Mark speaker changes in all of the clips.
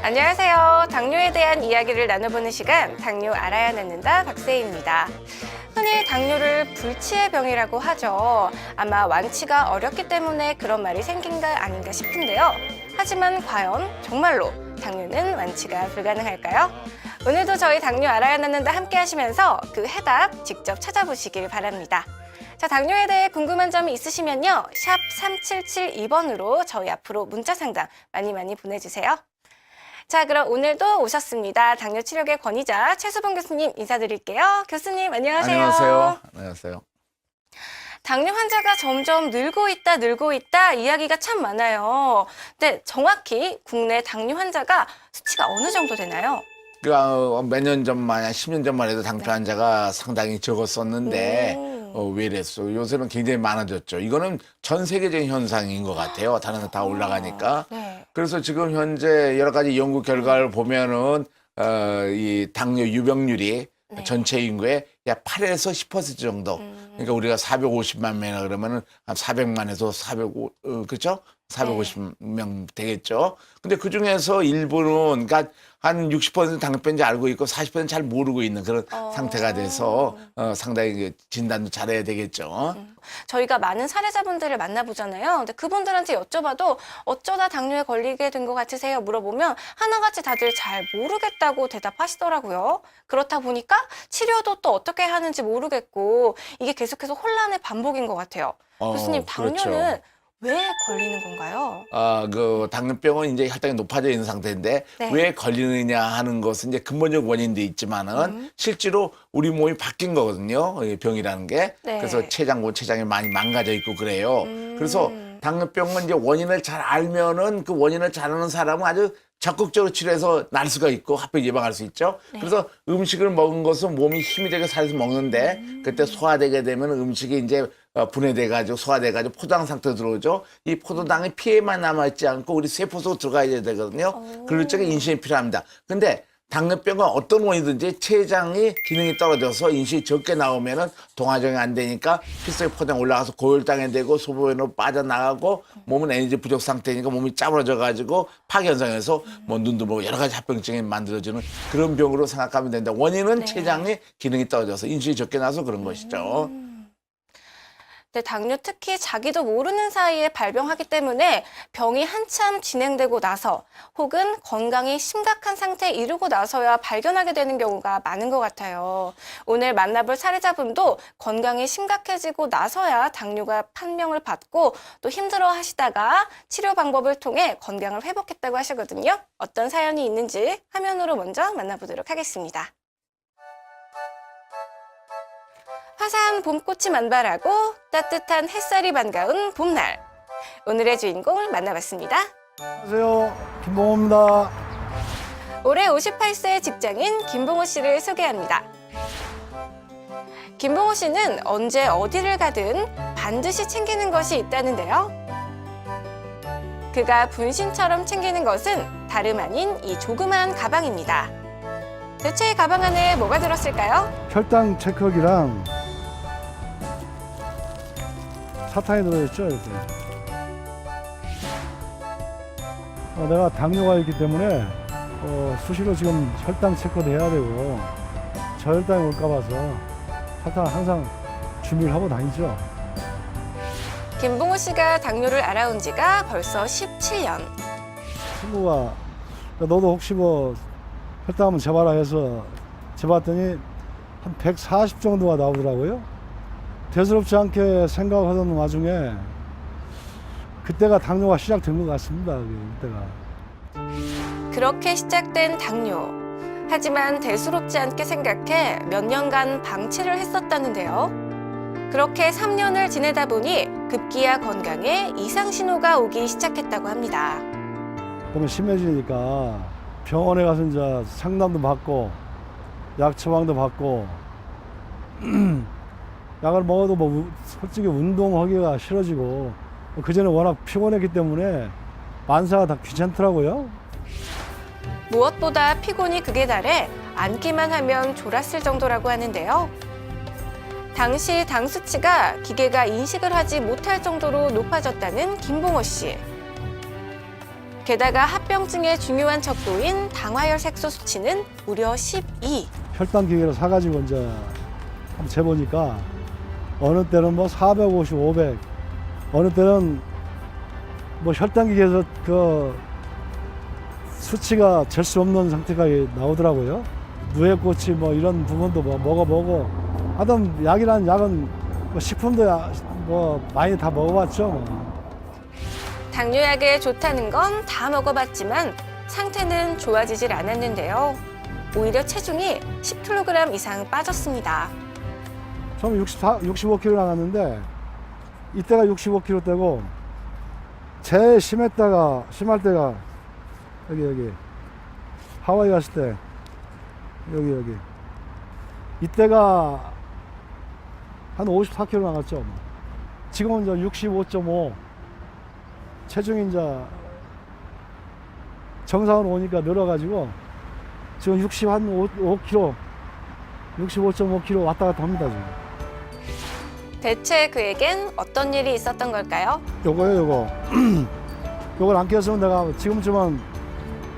Speaker 1: 안녕하세요. 당뇨에 대한 이야기를 나눠보는 시간, 당뇨 알아야 낫는다 박세희입니다. 흔히 당뇨를 불치의 병이라고 하죠. 아마 완치가 어렵기 때문에 그런 말이 생긴 거 아닌가 싶은데요. 하지만 과연 정말로 당뇨는 완치가 불가능할까요? 오늘도 저희 당뇨 알아야 낫는다 함께 하시면서 그 해답 직접 찾아보시길 바랍니다. 자, 당뇨에 대해 궁금한 점이 있으시면요. 샵 3772번으로 저희 앞으로 문자 상담 많이 보내주세요. 자, 그럼 오늘도 오셨습니다. 당뇨 치료계 권위자 최수봉 교수님 인사드릴게요. 교수님 안녕하세요.
Speaker 2: 안녕하세요.
Speaker 1: 당뇨 환자가 점점 늘고 있다 이야기가 참 많아요. 근데 정확히 국내 당뇨 환자가 수치가 어느 정도 되나요?
Speaker 2: 몇 년 전만, 한 10년 전만 해도 당뇨 환자가 상당히 적었었는데 왜 이랬어? 요새는 굉장히 많아졌죠. 이거는 전 세계적인 현상인 것 같아요. 다른 데 다 올라가니까.
Speaker 1: 네.
Speaker 2: 그래서 지금 현재 여러 가지 연구 결과를 보면은 이 당뇨 유병률이 전체 인구의 약 8에서 10% 정도. 그러니까 우리가 450만 명이나 그러면은 한 400만에서 405, 그렇죠? 450명 되겠죠. 근데 그 중에서 일부는, 그러니까 한 60% 당뇨병인지 알고 있고 40%는 잘 모르고 있는 그런 상태가 돼서 상당히 진단도 잘해야 되겠죠.
Speaker 1: 저희가 많은 사례자분들을 만나보잖아요. 근데 그분들한테 여쭤봐도 어쩌다 당뇨에 걸리게 된 것 같으세요? 물어보면 하나같이 다들 잘 모르겠다고 대답하시더라고요. 그렇다 보니까 치료도 또 어떻게 하는지 모르겠고 이게 계속해서 혼란의 반복인 것 같아요. 교수님, 당뇨는
Speaker 2: 그렇죠.
Speaker 1: 왜 걸리는 건가요?
Speaker 2: 그 당뇨병은 이제 혈당이 높아져 있는 상태인데
Speaker 1: 네.
Speaker 2: 왜 걸리느냐 하는 것은 이제 근본적 원인도 있지만은 실제로 우리 몸이 바뀐 거거든요. 이 병이라는 게.
Speaker 1: 네.
Speaker 2: 그래서 췌장이 많이 망가져 있고 그래요. 그래서 당뇨병은 이제 원인을 잘 알면은 그 원인을 잘 아는 사람은 아주 적극적으로 치료해서 날 수가 있고 합병 예방할 수 있죠. 그래서 음식을 먹은 것은 몸이 힘이 되게 살아서 먹는데 그때 소화되게 되면 음식이 이제 분해돼가지고 소화돼가지고 포도당 상태로 들어오죠. 이 포도당이 피에만 남아있지 않고 우리 세포 속으로 들어가야 되거든요. 그럴 적에 인슐린이 필요합니다. 근데 당뇨병은 어떤 원인이든지 췌장이 기능이 떨어져서 인슐린이 적게 나오면은 동화정이 안 되니까 피 속에 포도당이 올라가서 고혈당이 되고 소변으로 빠져나가고 몸은 에너지 부족 상태니까 몸이 짜부러져가지고 파괴현상에서 뭐 눈도 보고 여러 가지 합병증이 만들어지는 그런 병으로 생각하면 된다. 원인은 췌장이 기능이 떨어져서 인슐린이 적게 나서 그런 것이죠.
Speaker 1: 네, 당뇨 특히 자기도 모르는 사이에 발병하기 때문에 병이 한참 진행되고 나서 혹은 건강이 심각한 상태에 이르고 나서야 발견하게 되는 경우가 많은 것 같아요. 오늘 만나볼 사례자분도 건강이 심각해지고 나서야 당뇨가 판명을 받고 또 힘들어 하시다가 치료 방법을 통해 건강을 회복했다고 하시거든요. 어떤 사연이 있는지 화면으로 먼저 만나보도록 하겠습니다. 화사한 봄꽃이 만발하고 따뜻한 햇살이 반가운 봄날. 오늘의 주인공을 만나봤습니다.
Speaker 3: 안녕하세요. 김봉호입니다.
Speaker 1: 올해 58세 직장인 김봉호 씨를 소개합니다. 김봉호 씨는 언제 어디를 가든 반드시 챙기는 것이 있다는데요. 그가 분신처럼 챙기는 것은 다름 아닌 이 조그만 가방입니다. 대체 이 가방 안에 뭐가 들었을까요?
Speaker 3: 혈당 체크기랑 사탕이 들어있죠, 이렇게. 내가 당뇨가 있기 때문에 수시로 지금 혈당 체크도 해야 되고 저혈당이 올까 봐서 사탕을 항상 준비를 하고 다니죠.
Speaker 1: 김봉호 씨가 당뇨를 알아온 지가 벌써 17년.
Speaker 3: 친구가 너도 혹시 뭐 혈당 한번 재봐라 해서 재봤더니 한 140 정도가 나오더라고요. 대수롭지 않게 생각하던 와중에 그때가 당뇨가 시작된 것 같습니다. 그때가.
Speaker 1: 그렇게 시작된 당뇨. 하지만 대수롭지 않게 생각해 몇 년간 방치를 했었다는데요. 그렇게 3년을 지내다 보니 급기야 건강에 이상 신호가 오기 시작했다고 합니다.
Speaker 3: 너무 심해지니까 병원에 가서 이제 상담도 받고 약 처방도 받고 약을 먹어도 뭐 솔직히 운동하기가 싫어지고 그전에 워낙 피곤했기 때문에 만사가 다 귀찮더라고요.
Speaker 1: 무엇보다 피곤이 극에 달해 앉기만 하면 졸았을 정도라고 하는데요. 당시 당 수치가 기계가 인식을 하지 못할 정도로 높아졌다는 김봉호 씨. 게다가 합병증의 중요한 척도인 당화혈 색소 수치는 무려 12.
Speaker 3: 혈당 기계를 사가지고 이제 한번 재보니까 어느 때는 뭐 450, 500, 어느 때는 뭐 혈당 기계에서 그 수치가 잴 수 없는 상태가 나오더라고요. 누에꼬치 뭐 이런 부분도 뭐 먹어보고 하여튼 약이란 약은 뭐 식품도 뭐 많이 다 먹어봤죠. 뭐.
Speaker 1: 당뇨약에 좋다는 건 다 먹어봤지만 상태는 좋아지질 않았는데요. 오히려 체중이 10kg 이상 빠졌습니다.
Speaker 3: 처음 65kg 나갔는데 이때가 65kg 때고 제일 심할 때가 여기 하와이 갔을 때 여기 이때가 한 54kg 나갔죠. 지금은 이제 65.5 체중이 이제 정상으로 오니까 늘어가지고 지금 65kg 65.5kg 왔다 갔다 합니다 지금.
Speaker 1: 대체 그에겐 어떤 일이 있었던 걸까요?
Speaker 3: 요거요. 요걸 안 꼈으면 내가 지금쯤은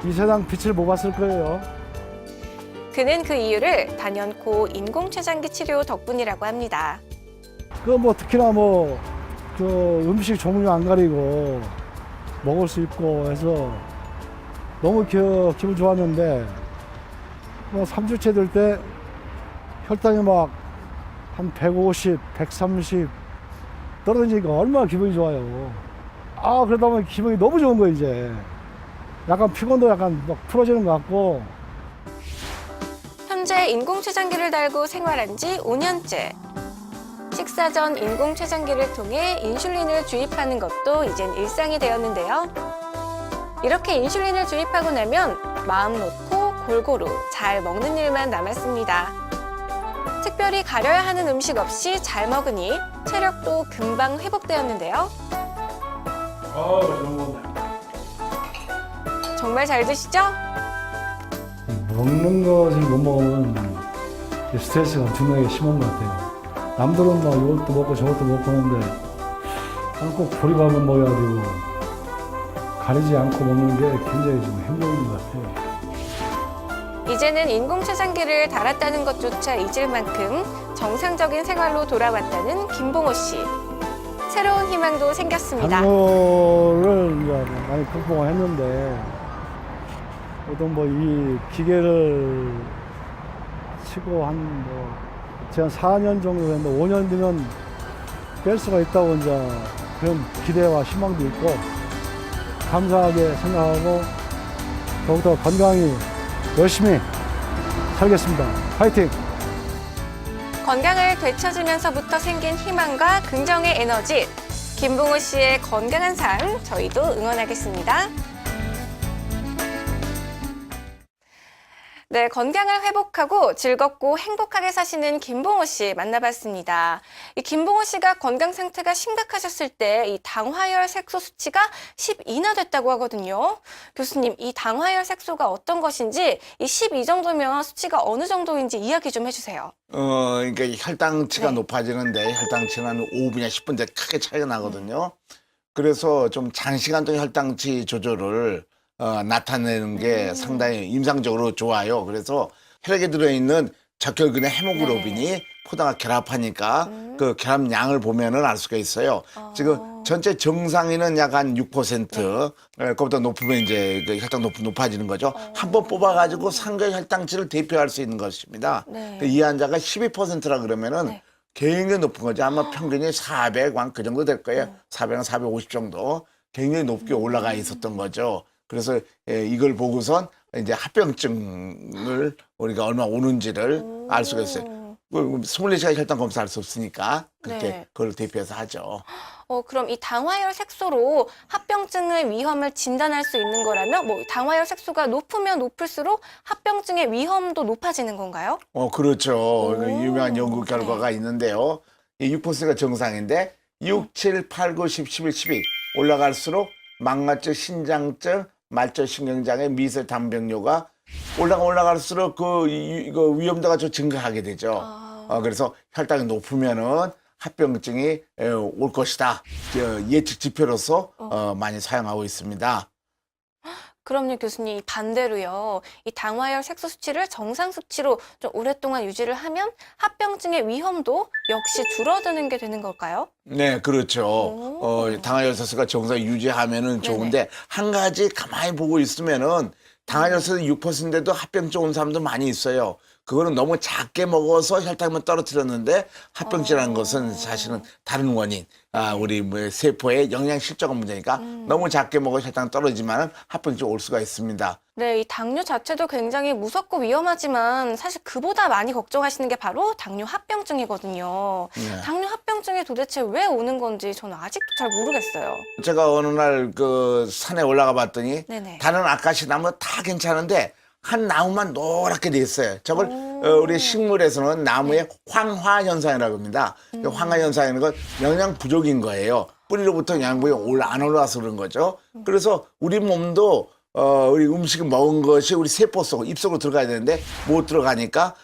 Speaker 3: 이 세상 빛을 못 봤을 거예요.
Speaker 1: 그는 그 이유를 단연코 인공췌장기 치료 덕분이라고 합니다.
Speaker 3: 그 뭐 특히나 뭐 그 음식 종류 안 가리고 먹을 수 있고 해서 너무 기분 좋았는데 뭐 3주째 될 때 혈당이 막 한 150, 130 떨어지니까 얼마나 기분이 좋아요. 아, 그러다 보면 기분이 너무 좋은 거예요, 이제. 약간 피곤도 약간 막 풀어지는 것 같고.
Speaker 1: 현재 인공췌장기를 달고 생활한 지 5년째. 식사 전 인공췌장기를 통해 인슐린을 주입하는 것도 이젠 일상이 되었는데요. 이렇게 인슐린을 주입하고 나면 마음 놓고 골고루 잘 먹는 일만 남았습니다. 특별히 가려야 하는 음식 없이 잘 먹으니 체력도 금방 회복되었는데요. 정말 잘 드시죠?
Speaker 3: 먹는 것을 못 먹으면 스트레스가 엄청나게 심한 것 같아요. 남들은 막 이것도 먹고 저것도 먹고 하는데 나는 꼭 보리밥을 먹어야 되고 가리지 않고 먹는 게 굉장히 좀 힘든 것 같아요.
Speaker 1: 이제는 인공췌장기를 달았다는 것조차 잊을 만큼 정상적인 생활로 돌아왔다는 김봉호 씨. 새로운 희망도 생겼습니다.
Speaker 3: 당뇨를 이제 많이 극복을 했는데 보통 뭐 이 기계를 치고 한 뭐 제가 4년 정도 됐는데 5년 뒤면 뺄 수가 있다고 이제 그런 기대와 희망도 있고 감사하게 생각하고 더욱더 건강히 열심히 살겠습니다. 파이팅!
Speaker 1: 건강을 되찾으면서부터 생긴 희망과 긍정의 에너지. 김봉호 씨의 건강한 삶 저희도 응원하겠습니다. 네, 건강을 회복하고 즐겁고 행복하게 사시는 김봉호 씨 만나봤습니다. 이 김봉호 씨가 건강 상태가 심각하셨을 때 이 당화혈 색소 수치가 12나 됐다고 하거든요. 교수님, 이 당화혈 색소가 어떤 것인지 이 12 정도면 수치가 어느 정도인지 이야기 좀 해주세요.
Speaker 2: 그러니까 이 혈당치가
Speaker 1: 네.
Speaker 2: 높아지는데 혈당치는 한 5분이나 10분째 크게 차이가 나거든요. 그래서 좀 장시간 동안 혈당치 조절을 나타내는 게 상당히 임상적으로 좋아요. 그래서 혈액에 들어있는 적혈근의 헤모글로빈이 포도가 결합하니까 그 결합량을 보면은 알 수가 있어요. 지금 전체 정상인은 약 한 6%, 그보다 높으면 이제 그 혈당 높아지는 거죠. 한 번 뽑아가지고 상대 혈당치를 대표할 수 있는 것입니다.
Speaker 1: 네.
Speaker 2: 이 환자가 12%라 그러면은
Speaker 1: 네.
Speaker 2: 굉장히 높은 거죠. 아마 평균이 400, 그 정도 될 거예요. 400은 450 정도. 굉장히 높게 올라가 있었던 거죠. 그래서 이걸 보고선 이제 합병증을 우리가 얼마 오는지를 알 수가 있어요. 24시간 혈당 검사할 수 없으니까 그렇게
Speaker 1: 네.
Speaker 2: 그걸 대표해서 하죠.
Speaker 1: 그럼 이 당화혈 색소로 합병증의 위험을 진단할 수 있는 거라면 뭐 당화혈 색소가 높으면 높을수록 합병증의 위험도 높아지는 건가요?
Speaker 2: 그렇죠. 그 유명한 연구
Speaker 1: 네.
Speaker 2: 결과가 있는데요. 이 6%가 정상인데 6, 7, 8, 9, 10, 11, 12 올라갈수록 망막증, 신장증, 말초 신경장애, 미세 담병뇨가 올라갈수록 이거 위험도가 좀 증가하게 되죠. 그래서 혈당이 높으면은 합병증이 올 것이다. 예측 지표로서 많이 사용하고 있습니다.
Speaker 1: 그럼요, 교수님. 반대로요. 이 당화혈 색소 수치를 정상 수치로 좀 오랫동안 유지를 하면 합병증의 위험도 역시 줄어드는 게 되는 걸까요?
Speaker 2: 네, 그렇죠.
Speaker 1: 오.
Speaker 2: 당화혈색소가 정상 유지하면은 좋은데 한 가지 가만히 보고 있으면은 당화혈색소 6%인데도 합병증 온 사람도 많이 있어요. 그거는 너무 작게 먹어서 혈당만 떨어뜨렸는데 합병증이라는 것은 사실은 다른 원인. 우리 뭐 세포의 영양 실조가 문제니까 너무 작게 먹어 혈당 떨어지면 합병증 올 수가 있습니다.
Speaker 1: 네, 이 당뇨 자체도 굉장히 무섭고 위험하지만 사실 그보다 많이 걱정하시는 게 바로 당뇨 합병증이거든요.
Speaker 2: 네.
Speaker 1: 당뇨 합병증이 도대체 왜 오는 건지 저는 아직도 잘 모르겠어요.
Speaker 2: 제가 어느 날 그 산에 올라가 봤더니
Speaker 1: 네네.
Speaker 2: 다른 아카시 나무 다 괜찮은데 한 나무만 노랗게 돼 있어요. 저걸 우리 식물에서는 나무의 황화 현상이라고 합니다. 그 황화 현상이라는 건 영양 부족인 거예요. 뿌리로부터 영양분이 안 올라와서 그런 거죠. 그래서 우리 몸도 우리 음식을 먹은 것이 우리 세포 속, 입속으로 들어가야 되는데 못 들어가니까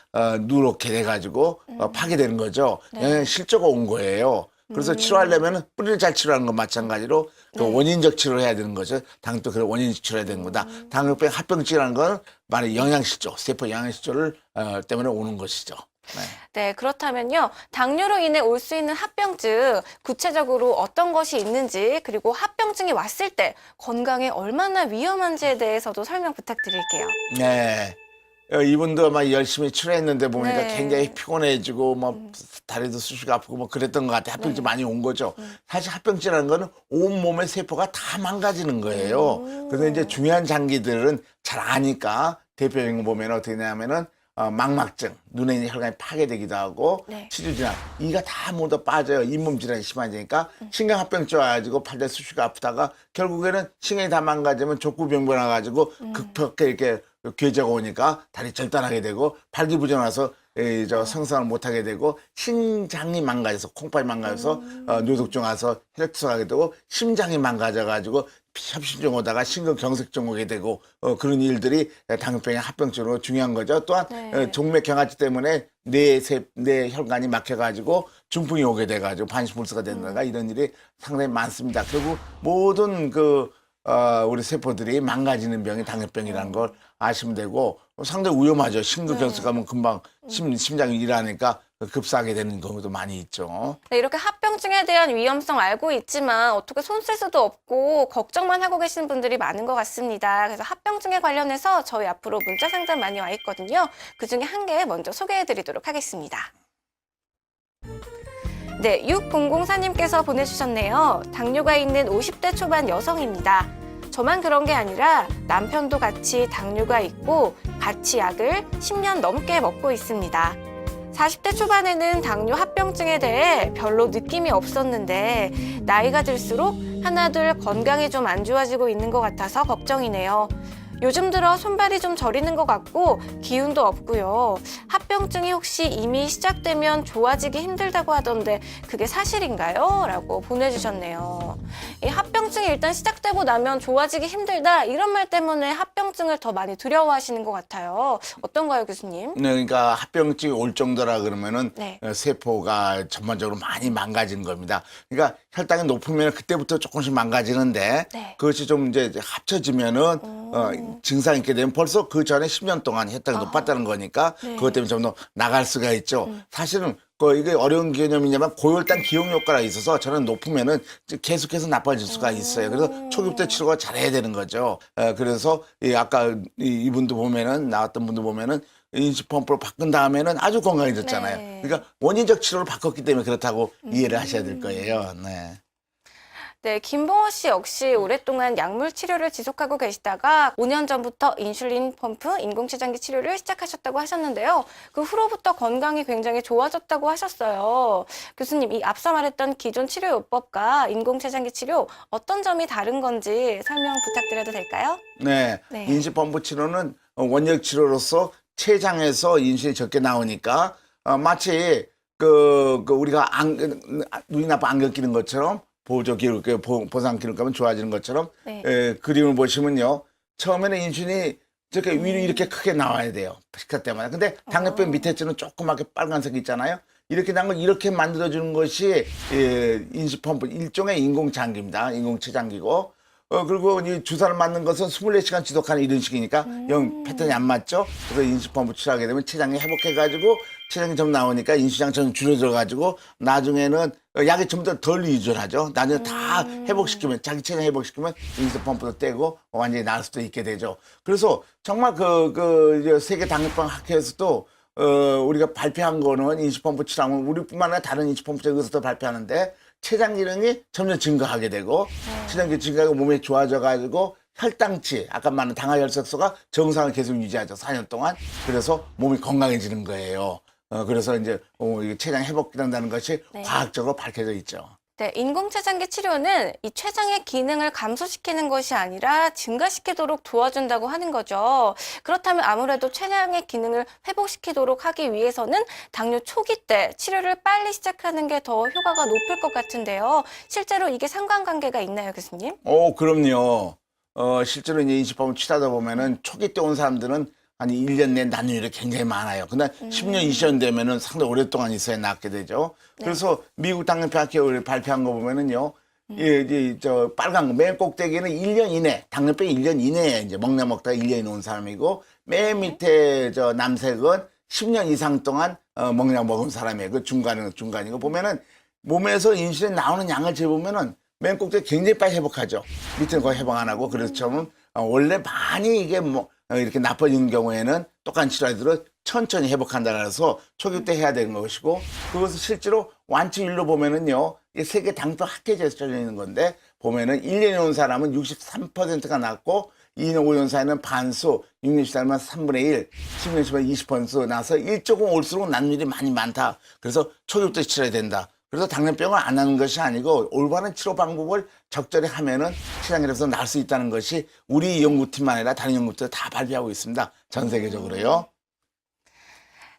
Speaker 2: 누렇게 돼가지고 파괴되는 거죠. 영양 실조가 온 거예요. 그래서 치료하려면 뿌리를 잘 치료하는 건 마찬가지로 그 원인적 치료를 해야 되는 거죠. 당도 그런 원인적 치료해야 되는 거다. 당뇨병 합병증이라는 건 말의 영양실조, 세포 영양실조를 때문에 오는 것이죠. 네.
Speaker 1: 네, 그렇다면요. 당뇨로 인해 올 수 있는 합병증, 구체적으로 어떤 것이 있는지, 그리고 합병증이 왔을 때 건강에 얼마나 위험한지에 대해서도 설명 부탁드릴게요.
Speaker 2: 네. 이분도 막 열심히 치료했는데 보니까
Speaker 1: 네.
Speaker 2: 굉장히 피곤해지고 뭐 다리도 쑤시고 아프고 뭐 그랬던 것 같아요. 합병증 많이 온 거죠. 사실 합병증이라는 거는 온몸의 세포가 다 망가지는 거예요. 그래서 이제 중요한 장기들은 잘 아니까 대표적인 거 보면 어떻게 되냐면은 망막증, 눈에 있는 혈관이 파괴되기도 하고
Speaker 1: 네.
Speaker 2: 치주질환, 이가 다 모두 빠져요. 잇몸 질환이 심해지니까 신경합병증 와가지고 팔다 쑤시고 아프다가 결국에는 신경이 다 망가지면 족구병변 와가지고 급하게 이렇게 괴제가 오니까 다리 절단하게 되고 발기부전 와서 성장을 못하게 되고 신장이 망가져서 콩팥이 망가져서 뇌독증 와서 혈액투석하게 되고 심장이 망가져가지고 협심증 오다가 심근경색증 오게 되고 그런 일들이 당뇨병의 합병증으로 중요한 거죠. 또한
Speaker 1: 네.
Speaker 2: 동맥경화증 때문에 뇌 혈관이 막혀가지고 중풍이 오게 돼가지고 반신불수가 된다가 이런 일이 상당히 많습니다. 결국 모든 우리 세포들이 망가지는 병이 당뇨병이라는 걸 아시면 되고 상당히 위험하죠. 심근경색하면 금방 심장이 일하니까 급사하게 되는 경우도 많이 있죠.
Speaker 1: 네, 이렇게 합병증에 대한 위험성 알고 있지만 어떻게 손 쓸 수도 없고 걱정만 하고 계시는 분들이 많은 것 같습니다. 그래서 합병증에 관련해서 저희 앞으로 문자 상담 많이 와 있거든요. 그중에 한 개 먼저 소개해 드리도록 하겠습니다. 네, 6004님께서 보내주셨네요. 당뇨가 있는 50대 초반 여성입니다. 저만 그런 게 아니라 남편도 같이 당뇨가 있고 같이 약을 10년 넘게 먹고 있습니다. 40대 초반에는 당뇨 합병증에 대해 별로 느낌이 없었는데 나이가 들수록 하나둘 건강이 좀 안 좋아지고 있는 것 같아서 걱정이네요. 요즘 들어 손발이 좀 저리는 것 같고 기운도 없고요. 합병증이 혹시 이미 시작되면 좋아지기 힘들다고 하던데 그게 사실인가요? 라고 보내주셨네요. 이 합병증이 일단 시작되고 나면 좋아지기 힘들다 이런 말 때문에 합병증을 더 많이 두려워하시는 것 같아요. 어떤가요, 교수님?
Speaker 2: 네, 그러니까 합병증이 올 정도라 그러면은
Speaker 1: 네.
Speaker 2: 세포가 전반적으로 많이 망가진 겁니다. 그러니까 혈당이 높으면 그때부터 조금씩 망가지는데
Speaker 1: 네.
Speaker 2: 그것이 좀 이제 합쳐지면은 증상이 있게 되면 벌써 그 전에 10년 동안 혈당이 높았다는 거니까
Speaker 1: 네.
Speaker 2: 그것 때문에 좀 더 나갈 수가 있죠. 사실은 이게 어려운 개념이냐면 고혈당 기억 효과가 있어서 저는 높으면은 계속해서 나빠질 수가 있어요. 그래서 초기부터 치료가 잘해야 되는 거죠. 그래서 아까 이분도 보면은 나왔던 분도 보면은 인슐린 펌프로 바꾼 다음에는 아주 건강해졌잖아요.
Speaker 1: 네.
Speaker 2: 그러니까 원인적 치료를 바꿨기 때문에 그렇다고 이해를 하셔야 될 거예요. 네.
Speaker 1: 네, 김봉호 씨 역시 오랫동안 약물 치료를 지속하고 계시다가 5년 전부터 인슐린 펌프, 인공췌장기 치료를 시작하셨다고 하셨는데요. 그 후로부터 건강이 굉장히 좋아졌다고 하셨어요. 교수님, 이 앞서 말했던 기존 치료요법과 인공췌장기 치료 어떤 점이 다른 건지 설명 부탁드려도 될까요?
Speaker 2: 네.
Speaker 1: 네.
Speaker 2: 인슐린 펌프 치료는 원격 치료로서 췌장에서 인슐린이 적게 나오니까 마치 우리가 눈이 나빠 안경 끼는 것처럼 보상 기록감은 좋아지는 것처럼
Speaker 1: 네.
Speaker 2: 그림을 보시면요. 처음에는 인슐린이 저렇게 위로 이렇게 크게 나와야 돼요. 식사 때마다. 근데 당뇨병 밑에 찌는 조그맣게 빨간색 있잖아요. 이렇게 난 걸 이렇게 만들어주는 것이 인슐린 펌프 일종의 인공장기입니다. 인공췌장기고 그리고 이 주사를 맞는 것은 24시간 지속하는 이런 식이니까 영 패턴이 안 맞죠. 그래서 인시펌프 치료하게 되면 췌장이 회복해가지고 췌장이 좀 나오니까 인시장 좀 줄어들어가지고 나중에는 약이 좀 더 덜 의존하죠. 나중에 다 회복시키면 자기 췌장 회복시키면 인시펌프도 떼고 완전히 나을 수도 있게 되죠. 그래서 정말 세계 당뇨병 학회에서도 우리가 발표한 거는 인시펌프 치료하면 우리뿐만 아니라 다른 인시펌프 의사도 발표하는데 췌장 기능이 점점 증가하게 되고 췌장 기능이 증가하고 몸에 좋아져가지고 혈당치, 아까 말한 당화혈색소가 정상을 계속 유지하죠. 4년 동안. 그래서 몸이 건강해지는 거예요. 그래서 이제 이게 췌장 회복된다는 것이
Speaker 1: 네.
Speaker 2: 과학적으로 밝혀져 있죠.
Speaker 1: 네, 인공췌장기 치료는 이 췌장의 기능을 감소시키는 것이 아니라 증가시키도록 도와준다고 하는 거죠. 그렇다면 아무래도 췌장의 기능을 회복시키도록 하기 위해서는 당뇨 초기 때 치료를 빨리 시작하는 게 더 효과가 높을 것 같은데요. 실제로 이게 상관관계가 있나요, 교수님?
Speaker 2: 그럼요. 실제로 이제 인시펌프 치료하다 보면은 초기 때 온 사람들은 한 1년 내 난이율이 굉장히 많아요. 근데 10년, 20년 되면은 상당히 오랫동안 있어야 낫게 되죠. 그래서 미국 당뇨병 학회 발표한 거 보면은요, 저 빨간 거, 맨 꼭대기는 1년 이내, 당뇨병 1년 이내에 이제 먹다가 1년이 온 사람이고, 맨 밑에 저 남색은 10년 이상 동안 먹약 먹은 사람이에요. 그 중간이고 보면은 몸에서 인슐린 나오는 양을 재보면은 맨 꼭대기 굉장히 빨리 회복하죠. 밑에는 거의 회복 안 하고, 그래서 저는 원래 많이 이게 이렇게 나빠지는 경우에는 똑같은 치료하더라도 천천히 회복한다 그래서 초기 때 해야 되는 것이고, 그것을 실제로 완치율로 보면은요, 이 세계 당뇨병 학회에서 적혀 있는 건데, 보면은 1년에 온 사람은 63%가 낫고, 2년, 5년 사이는 반수, 6년 사이면 3분의 1, 10년 사이면 20% 나서 1조금 올수록 난율이 많이 많다. 그래서 초기부터 치료해야 된다. 그래서 당뇨병을 안 하는 것이 아니고 올바른 치료 방법을 적절히 하면은 췌장에서 나을 수 있다는 것이 우리 연구팀만 아니라 다른 연구팀도 다 발표하고 있습니다. 전 세계적으로요.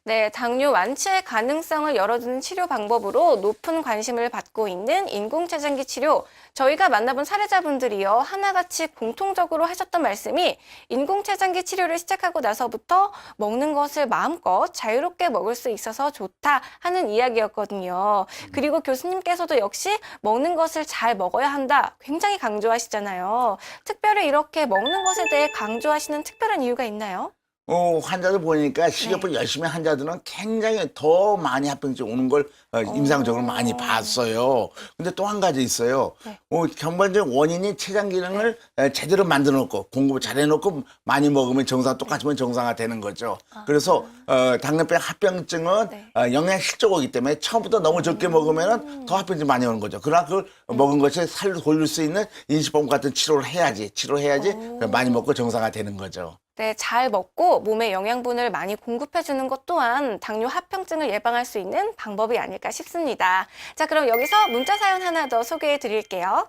Speaker 1: 네, 당뇨 완치의 가능성을 열어두는 치료 방법으로 높은 관심을 받고 있는 인공췌장기 치료. 저희가 만나본 사례자분들이요, 하나같이 공통적으로 하셨던 말씀이 인공췌장기 치료를 시작하고 나서부터 먹는 것을 마음껏 자유롭게 먹을 수 있어서 좋다 하는 이야기였거든요. 그리고 교수님께서도 역시 먹는 것을 잘 먹어야 한다 굉장히 강조하시잖아요. 특별히 이렇게 먹는 것에 대해 강조하시는 특별한 이유가 있나요?
Speaker 2: 환자들 보니까 식이요법 열심히 한 자들은 굉장히 더 많이 합병증 오는 걸 임상적으로 많이 봤어요. 근데 또 한 가지 있어요.
Speaker 1: 네.
Speaker 2: 根本적인 원인이 췌장 기능을 제대로 만들어 놓고 공급을 잘 해놓고 많이 먹으면 똑같이 먹으면 정상화 되는 거죠. 그래서 당뇨병 합병증은
Speaker 1: 네.
Speaker 2: 영양 실조고이기 때문에 처음부터 너무 적게 먹으면 더 합병증 많이 오는 거죠. 그러나 그걸 먹은 것에 살을 돌릴 수 있는 인시펌프 같은 치료를 해야지 많이 먹고 정상화 되는 거죠.
Speaker 1: 네, 잘 먹고 몸에 영양분을 많이 공급해주는 것 또한 당뇨 합병증을 예방할 수 있는 방법이 아닐까 싶습니다. 자, 그럼 여기서 문자 사연 하나 더 소개해 드릴게요.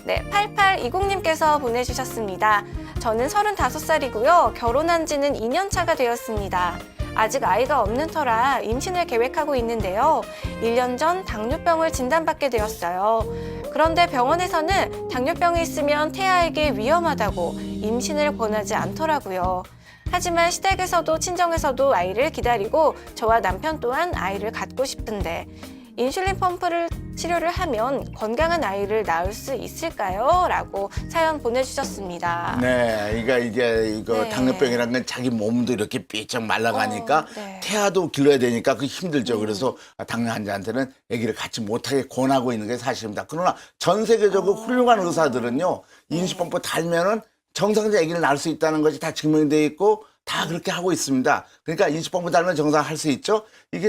Speaker 1: 네, 8820님께서 보내주셨습니다. 저는 35살이고요. 결혼한 지는 2년 차가 되었습니다. 아직 아이가 없는 터라 임신을 계획하고 있는데요. 1년 전 당뇨병을 진단받게 되었어요. 그런데 병원에서는 당뇨병이 있으면 태아에게 위험하다고 임신을 권하지 않더라고요. 하지만 시댁에서도 친정에서도 아이를 기다리고 저와 남편 또한 아이를 갖고 싶은데 인슐린 펌프를 치료를 하면 건강한 아이를 낳을 수 있을까요? 라고 사연 보내주셨습니다.
Speaker 2: 네, 이게
Speaker 1: 네.
Speaker 2: 당뇨병이라는 건 자기 몸도 이렇게 삐쩍 말라가니까
Speaker 1: 네.
Speaker 2: 태아도 길러야 되니까 그 힘들죠. 그래서 당뇨 환자한테는 아기를 갖지 못하게 권하고 있는 게 사실입니다. 그러나 전 세계적으로 훌륭한 의사들은요, 인시펌프 달면은 정상적인 아기를 낳을 수 있다는 것이 다 증명되어 있고 다 그렇게 하고 있습니다. 그러니까 인시펌프 달면 정상할 수 있죠. 이게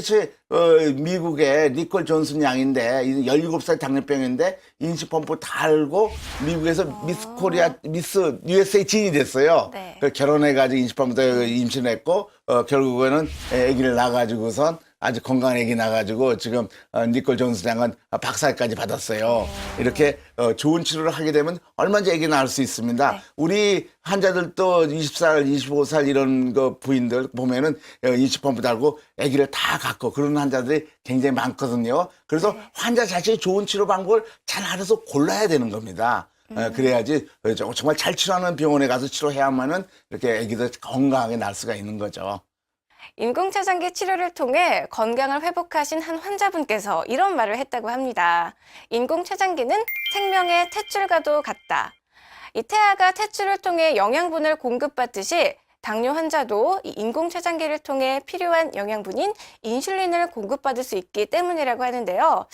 Speaker 2: 미국의 니콜 존슨 양인데 17살 당뇨병인데 인시펌프 달고 미국에서 미스 USA 진이 됐어요.
Speaker 1: 네.
Speaker 2: 결혼해가지고 인시펌프 임신했고 결국에는 아기를 낳아가지고선 아주 건강한 아기 낳아가지고 지금 니콜 존슨 양은 박사까지 받았어요. 이렇게 좋은 치료를 하게 되면 얼마든지 아기 낳을 수 있습니다.
Speaker 1: 네.
Speaker 2: 우리 환자들도 20살, 25살 이런 거 부인들 보면은 인시펌프 달고 아기를 다 갖고 그런 환자들이 굉장히 많거든요. 그래서 환자 자신이 좋은 치료 방법을 잘 알아서 골라야 되는 겁니다. 그래야지 정말 잘 치료하는 병원에 가서 치료해야만은 이렇게 아기들 건강하게 낳을 수가 있는 거죠.
Speaker 1: 인공췌장기 치료를 통해 건강을 회복하신 한 환자분께서 이런 말을 했다고 합니다. 인공췌장기는 생명의 탯줄과도 같다. 이 태아가 탯줄을 통해 영양분을 공급받듯이 당뇨 환자도 이 인공췌장기를 통해 필요한 영양분인 인슐린을 공급받을 수 있기 때문이라고 하는데요.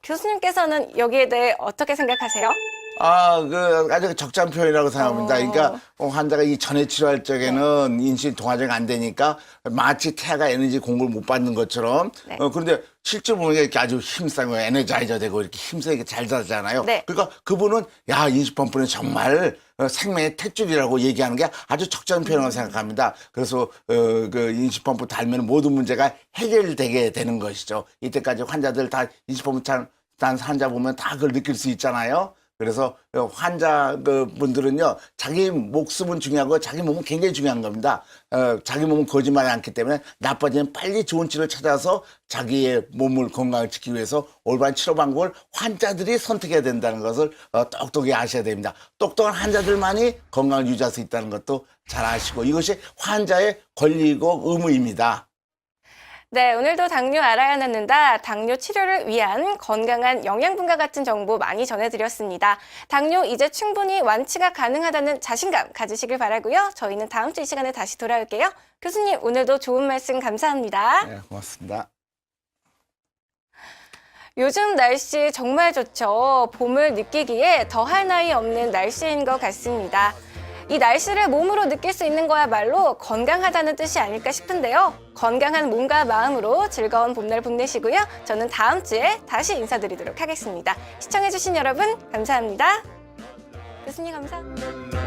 Speaker 1: 교수님께서는 여기에 대해 어떻게 생각하세요?
Speaker 2: 아주 적절한 표현이라고 생각합니다.
Speaker 1: 어.
Speaker 2: 그러니까 환자가 이 전해 치료할 적에는 인슐린 동화제가 안 되니까 마치 태아가 에너지 공급을 못 받는 것처럼
Speaker 1: 네.
Speaker 2: 그런데 실제 보면 이렇게 아주 힘싸고 에너자이저 되고 이렇게 힘세게 잘 자잖아요.
Speaker 1: 네.
Speaker 2: 그러니까 그분은 야, 인슐린펌프는 정말 생명의 탯줄이라고 얘기하는 게 아주 적절한 표현이라고 생각합니다. 그래서 그 인슐린펌프 달면 모든 문제가 해결되게 되는 것이죠. 이때까지 환자들 다 인슐린펌프 단 환자 보면 다 그걸 느낄 수 있잖아요. 그래서 환자 분들은요, 자기 목숨은 중요하고 자기 몸은 굉장히 중요한 겁니다. 자기 몸은 거짓말이 않기 때문에 나빠지면 빨리 좋은 치료를 찾아서 자기의 몸을 건강을 지키기 위해서 올바른 치료 방법을 환자들이 선택해야 된다는 것을 똑똑히 아셔야 됩니다. 똑똑한 환자들만이 건강을 유지할 수 있다는 것도 잘 아시고 이것이 환자의 권리이고 의무입니다.
Speaker 1: 네, 오늘도 당뇨 알아야 듣는다. 당뇨 치료를 위한 건강한 영양분과 같은 정보 많이 전해드렸습니다. 당뇨 이제 충분히 완치가 가능하다는 자신감 가지시길 바라고요. 저희는 다음 주 이 시간에 다시 돌아올게요. 교수님, 오늘도 좋은 말씀 감사합니다.
Speaker 2: 네, 고맙습니다.
Speaker 1: 요즘 날씨 정말 좋죠. 봄을 느끼기에 더할 나위 없는 날씨인 것 같습니다. 이 날씨를 몸으로 느낄 수 있는 거야말로 건강하다는 뜻이 아닐까 싶은데요. 건강한 몸과 마음으로 즐거운 봄날 보내시고요. 저는 다음 주에 다시 인사드리도록 하겠습니다. 시청해주신 여러분 감사합니다. 교수님 감사합니다.